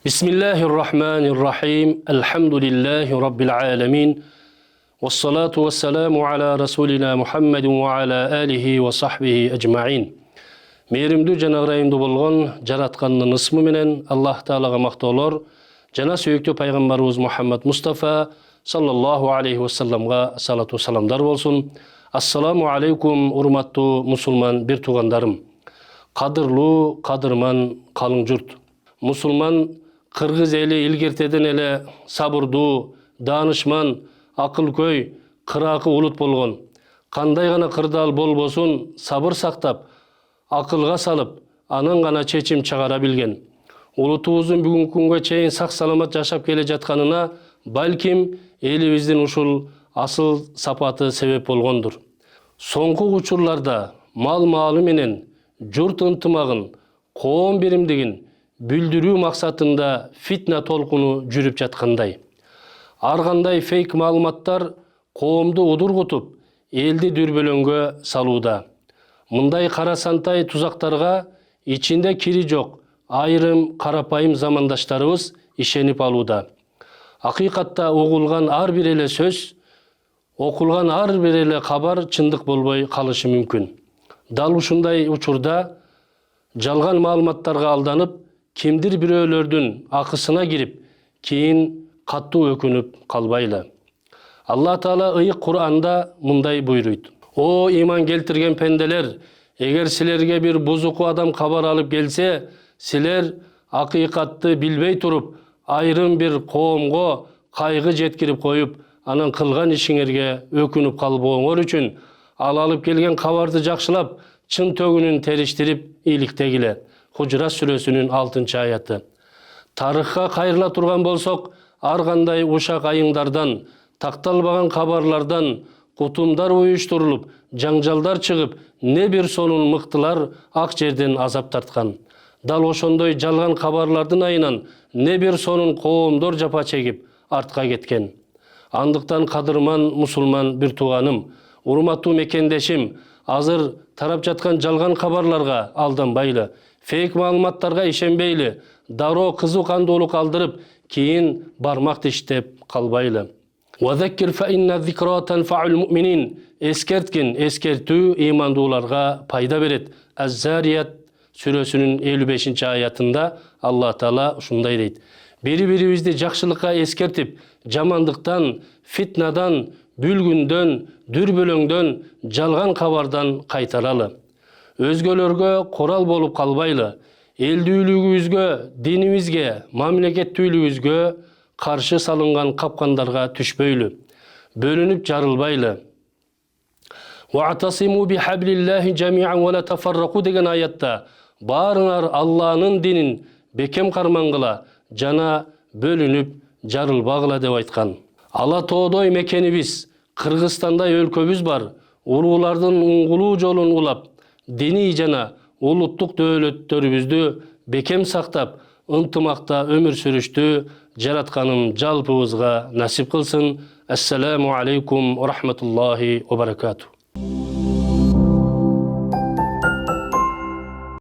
Bismillahirrahmanirrahim. Elhamdülillahi Rabbil alemin. Vessalatu vesselamu ala Resulina Muhammedin ve ala alihi ve sahbihi ecma'in. Merimdүү жана ырайымдуу болгон жараткандын ысмы менен Аллах Таалага мактоолор жана сүйүктүү пайгамбарыбыз Мухаммад Мустафа саллаллаху алейхи ва салламга салату саламдар болсун. Ассаламу алейкум урматтуу мусулман бир туугандарым. Кадырлуу, кадырман калың журт. Мусулман кыргыз эли илгертеден эле сабырдуу, даанышман, акылкөй, кыраакы улут болгон. Кандай гана кырдаал болбосун, сабыр сактап, акылга салып, анан гана чечим чыгара билген. Улутубуздун бүгүнкү күнгө чейин сак саламат жашап келе жатканына балким элибиздин ушул асыл сапаты себеп болгондур. Соңку учурларда мал-маалы менен журт ынтымагын, коом биримдигин бүлдүрүү максатында фитна толкуну жүрүп жаткандай. Ар кандай фейк маалыматтар коомду удургутуп, элди дүрбөлөңгө салууда. Мындай карасантай тузактарга ичинде кири жок айрым карапайым замандаштарыбыз ишенип алууда. Акыйкатта угулган ар бир эле сөз, окулган ар бир эле кабар чындык болбой калышы мүмкүн. Дал ушундай учурда жалган маалыматтарга алданып, кимдир бирөөлөрдүн акысына кирип, кийин каттуу өкүнүп калбайлы. Алла Таала ыйык Кур'анда мындай буйруйт: О иман келтирген пенделер, эгер силерге бир бузуку адам кабар алып келсе, силер акыйкатты билбей туруп, айрым бир коомго кайгы жеткирип коюп, анан кылган ишиңерге өкүнүп калбооңор үчүн ал алып келген кабарды жакшылап, чын төгүнүн териштирип иликтегиле. Худжурат сүрөсүнүн 6-аяты. Тарыхка кайрыла турган болсок, ар кандай ушак айыңдардан, такталбаган кабарлардан кутумдар уюштурулуп, жаңжалдар чыгып, не бир сонун мыктылар ак жерден азап тарткан. Дал ошондой жалган кабарлардын айынан не бир сонун коомдор жапа чегип артка кеткен. Андыктан кадырман мусулман бир тууганым, урматтуу мекендешим, азыр тарап жаткан жалган кабарларга алданбайлы, фейк маалыматтарга ишенбейли, дароо кызуу кандуулук алдырып, кийин бармак тиштеп калбайлы. وَذَكِّرْ فَإِنَّ الذِّكْرَى تَنْفَعُ الْمُؤْمِنِينَ. Эскерткин, эскертүү ыймандууларга пайда берет. Az-Zariyat сүрөсүнүн 55-аятында Аллах Таала ушундай дейт: Бири-бирибизди жакшылыкка эскертип, жамандыктан, фитнадан, бүлгүндөн, дүрбөлөңдөн, жалган кабардан кайтаралы. Өзгөлөргө корал болуп калбайлы. Элдүүлүгүбүзгө, динибизге, мамлекеттүүлүгүбүзгө каршы салынган капкандарга түшпөйлү. Бөлүнүп жарылбайлы. وَاعْتَصِمُوا بِحَبْلِ اللَّهِ جَمِيعًا وَلَا تَفَرَّقُوا деген аятта баарыңар Алланын динин бекем кармангыла жана бөлүнүп жарылбагыла деп айткан. Ала тоодой мекенибиз, Кыргызстандай өлкөбүз бар. Улуулардын уңгулуу жолун улап, диний жана улуттук дөөлөттөрүбүздү бекем сактап, ынтымакта өмүр сүрүштү жаратканым жалпыбызга насип кылсын. Ассаламу алейкум ва рахматуллахи ва баракатуh.